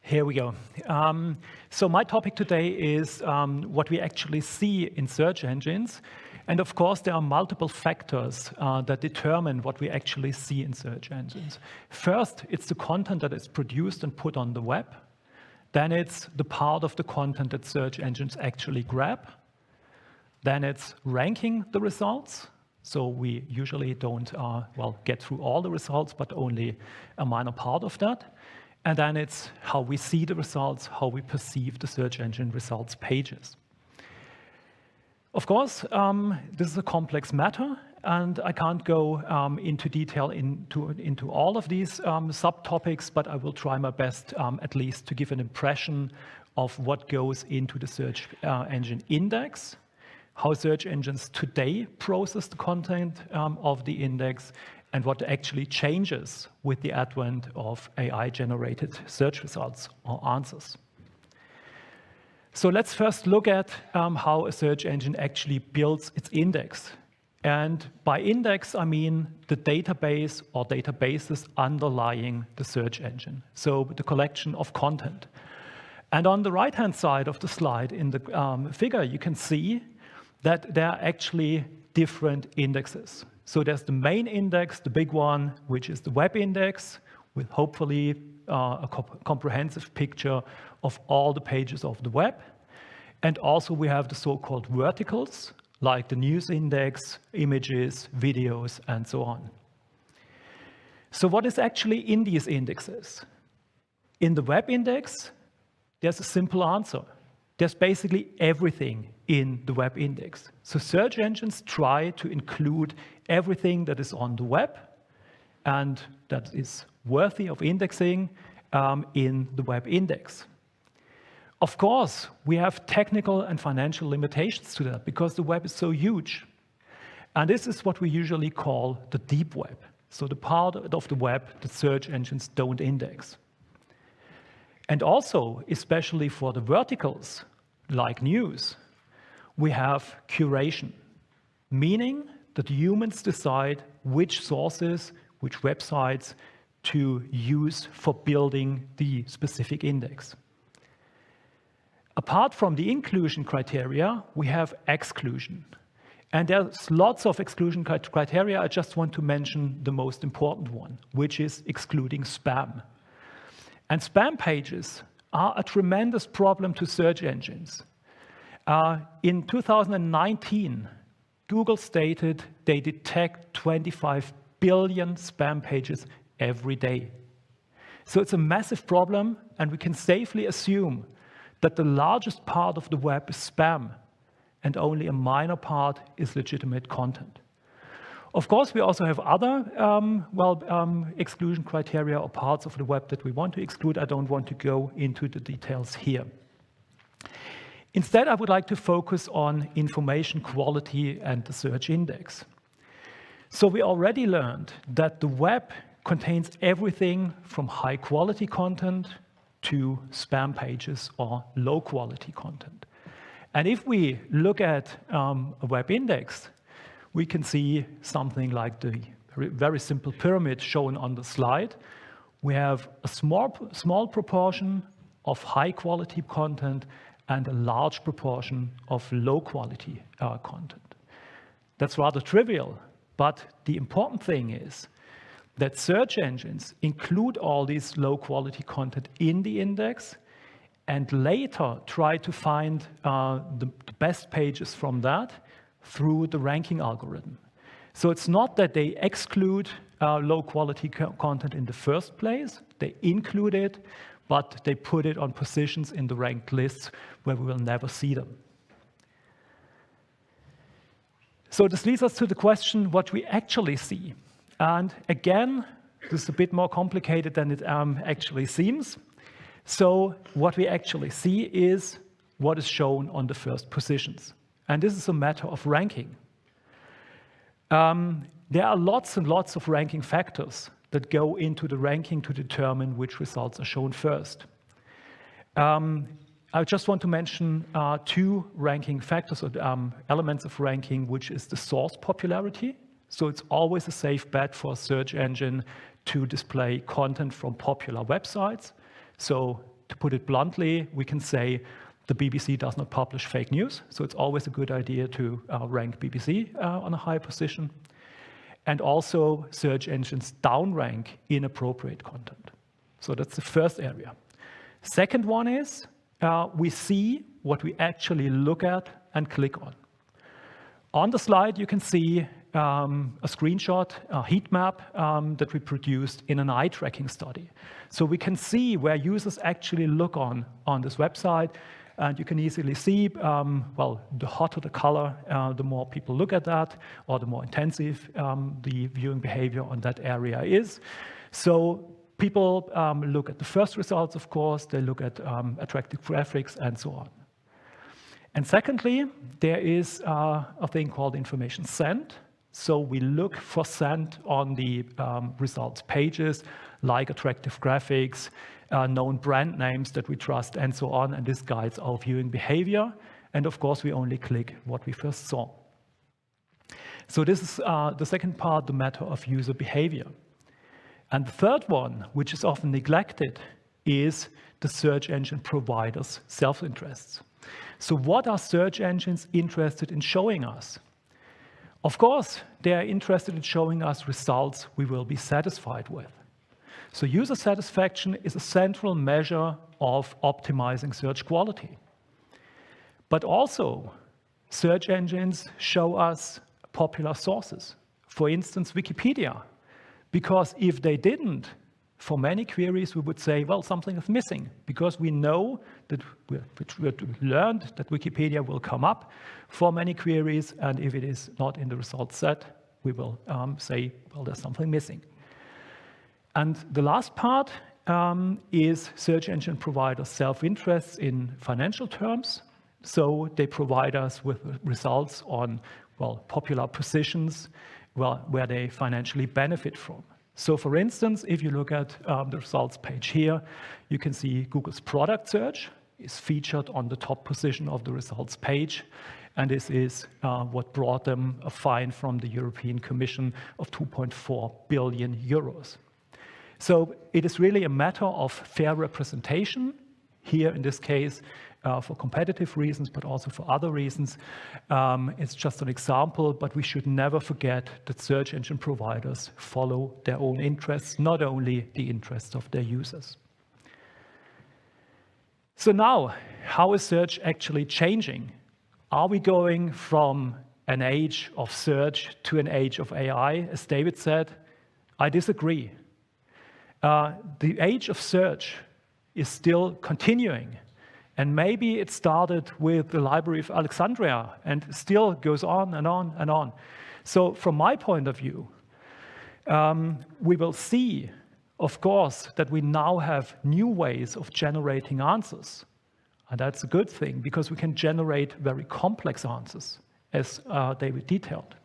Here we go. So my topic today is what we actually see in search engines. And of course, there are multiple factors that determine what we actually see in search engines. First, it's the content that is produced and put on the web. Then it's the part of the content that search engines actually grab. Then it's ranking the results. So we usually don't get through all the results, but only a minor part of that. And then it's how we see the results, how we perceive the search engine results pages. Of course, this is a complex matter, and I can't go into detail into all of these subtopics, but I will try my best at least to give an impression of what goes into the search engine index, how search engines today process the content of the index, and what actually changes with the advent of AI-generated search results or answers. So let's first look at how a search engine actually builds its index. And by index, I mean the database or databases underlying the search engine, so the collection of content. And on the right-hand side of the slide in the figure, you can see that there are actually different indexes. So there's the main index, the big one, which is the web index, with hopefully a comprehensive picture of all the pages of the web. And also we have the so-called verticals, like the news index, images, videos, and so on. So what is actually in these indexes? In the web index, there's a simple answer. There's basically everything in the web index. So search engines try to include everything that is on the web and that is worthy of indexing in the web index. Of course, we have technical and financial limitations to that because the web is so huge. And this is what we usually call the deep web. So the part of the web that search engines don't index. And also, especially for the verticals, like news, we have curation, meaning that humans decide which sources, which websites to use for building the specific index. Apart from the inclusion criteria, we have exclusion. And there's lots of exclusion criteria. I just want to mention the most important one, which is excluding spam. And spam pages are a tremendous problem to search engines. In 2019, Google stated they detect 25 billion spam pages every day. So it's a massive problem, and we can safely assume that the largest part of the web is spam, and only a minor part is legitimate content. Of course, we also have other exclusion criteria or parts of the web that we want to exclude. I don't want to go into the details here. Instead, I would like to focus on information quality and the search index. So we already learned that the web contains everything from high-quality content to spam pages or low-quality content. And if we look at a web index, we can see something like the very simple pyramid shown on the slide. We have a small proportion of high-quality content and a large proportion of low-quality content. That's rather trivial, but the important thing is that search engines include all these low-quality content in the index and later try to find the best pages from that through the ranking algorithm. So it's not that they exclude low-quality content in the first place, they include it, but they put it on positions in the ranked lists where we will never see them. So this leads us to the question what we actually see. And again, this is a bit more complicated than it actually seems. So what we actually see is what is shown on the first positions. And this is a matter of ranking. There are lots and lots of ranking factors that go into the ranking to determine which results are shown first. I just want to mention two ranking factors or elements of ranking, which is the source popularity. So it's always a safe bet for a search engine to display content from popular websites. So to put it bluntly, we can say the BBC does not publish fake news, so it's always a good idea to rank BBC on a high position. And also, search engines downrank inappropriate content. So that's the first area. Second one is we see what we actually look at and click on. On the slide, you can see a screenshot, a heat map that we produced in an eye tracking study. So we can see where users actually look on this website. And you can easily see, well, the hotter the color, the more people look at that, or the more intensive the viewing behavior on that area is. So people look at the first results, of course, they look at attractive graphics and so on. And secondly, there is a thing called information sent. So we look for sent on the results pages, like attractive graphics, known brand names that we trust, and so on, and this guides our viewing behavior. And of course, we only click what we first saw. So this is the second part, the matter of user behavior. And the third one, which is often neglected, is the search engine providers' self-interests. So what are search engines interested in showing us? Of course, they are interested in showing us results we will be satisfied with. So user satisfaction is a central measure of optimizing search quality. But also, search engines show us popular sources. For instance, Wikipedia. Because if they didn't, for many queries, we would say, well, something is missing. Because we know that we learned that Wikipedia will come up for many queries. And if it is not in the results set, we will say, well, there's something missing. And the last part is search engine providers' self-interests in financial terms. So they provide us with results on, well, popular positions where they financially benefit from. So for instance, if you look at the results page here, you can see Google's product search is featured on the top position of the results page. And this is what brought them a fine from the European Commission of 2.4 billion euros. So it is really a matter of fair representation, here in this case for competitive reasons, but also for other reasons. It's just an example, but we should never forget that search engine providers follow their own interests, not only the interests of their users. So now, how is search actually changing? Are we going from an age of search to an age of AI, as David said? I disagree. The age of search is still continuing. And maybe it started with the Library of Alexandria and still goes on and on and on. So from my point of view, we will see, of course, that we now have new ways of generating answers. And that's a good thing, because we can generate very complex answers, as David detailed.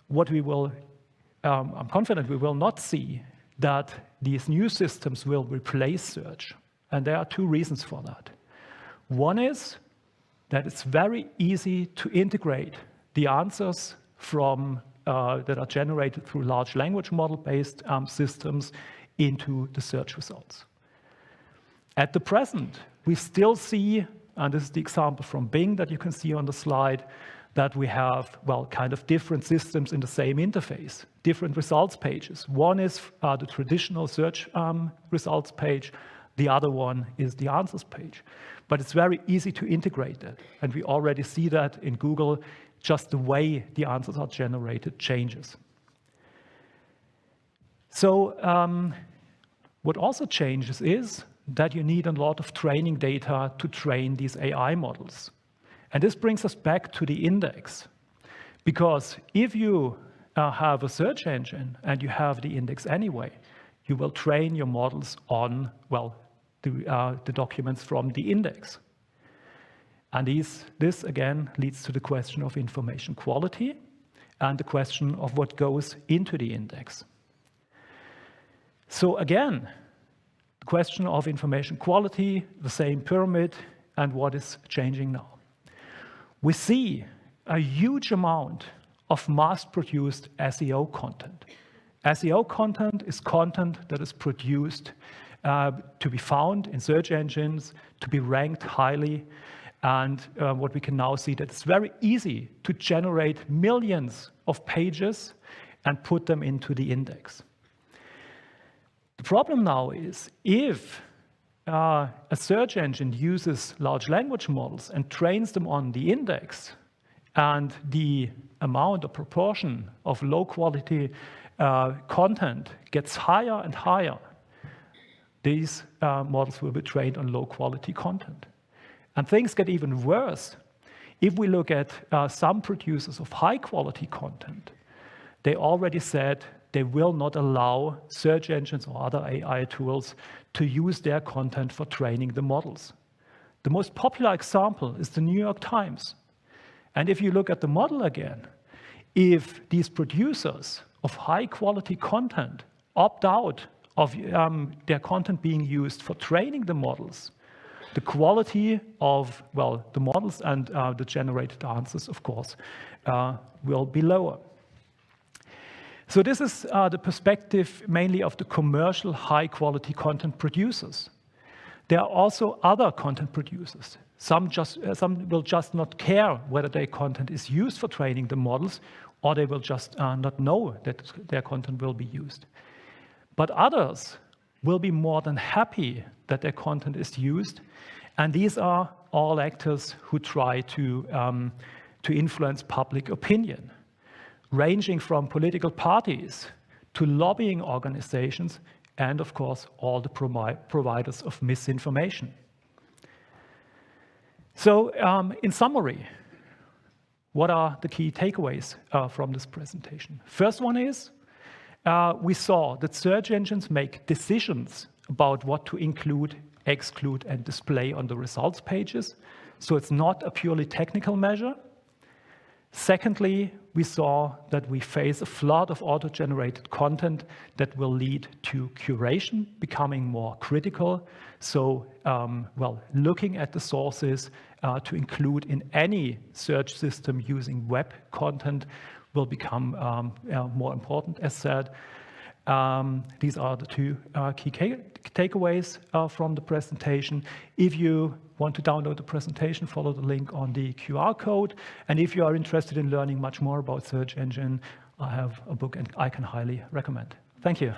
What we will I'm confident we will not see that these new systems will replace search. And there are two reasons for that. One is that it's very easy to integrate the answers from, that are generated through large language model-based systems into the search results. At the present, we still see, and this is the example from Bing that you can see on the slide, that we have, well, kind of different systems in the same interface, different results pages. One is the traditional search results page. The other one is the answers page. But it's very easy to integrate that. And we already see that in Google, just the way the answers are generated changes. So what also changes is that you need a lot of training data to train these AI models. And this brings us back to the index. Because if you have a search engine and you have the index anyway, you will train your models on, well, the documents from the index. And this again leads to the question of information quality and the question of what goes into the index. So again, the question of information quality, the same pyramid, and what is changing now. We see a huge amount of mass-produced SEO content. SEO content is content that is produced to be found in search engines, to be ranked highly. And what we can now see that it's very easy to generate millions of pages and put them into the index. The problem now is if a search engine uses large language models and trains them on the index, and the amount or proportion of low quality content gets higher and higher, these models will be trained on low quality content. And things get even worse. If we look at some producers of high quality content, they already said they will not allow search engines or other AI tools to use their content for training the models. The most popular example is the New York Times. And if you look at the model again, if these producers of high quality content opt out of their content being used for training the models, the quality of, well, the models and the generated answers, of course, will be lower. So this is the perspective mainly of the commercial high-quality content producers. There are also other content producers. Some will just not care whether their content is used for training the models, or they will just not know that their content will be used. But others will be more than happy that their content is used, and these are all actors who try to influence public opinion, ranging from political parties to lobbying organizations and, of course, all the providers of misinformation. So, in summary, what are the key takeaways from this presentation? First one is, we saw that search engines make decisions about what to include, exclude, and display on the results pages. So it's not a purely technical measure. Secondly, we saw that we face a flood of auto-generated content that will lead to curation becoming more critical. So, looking at the sources to include in any search system using web content will become more important, as said. These are the two key takeaways from the presentation. If you want to download the presentation, follow the link on the QR code. And if you are interested in learning much more about search engine, I have a book and I can highly recommend. Thank you.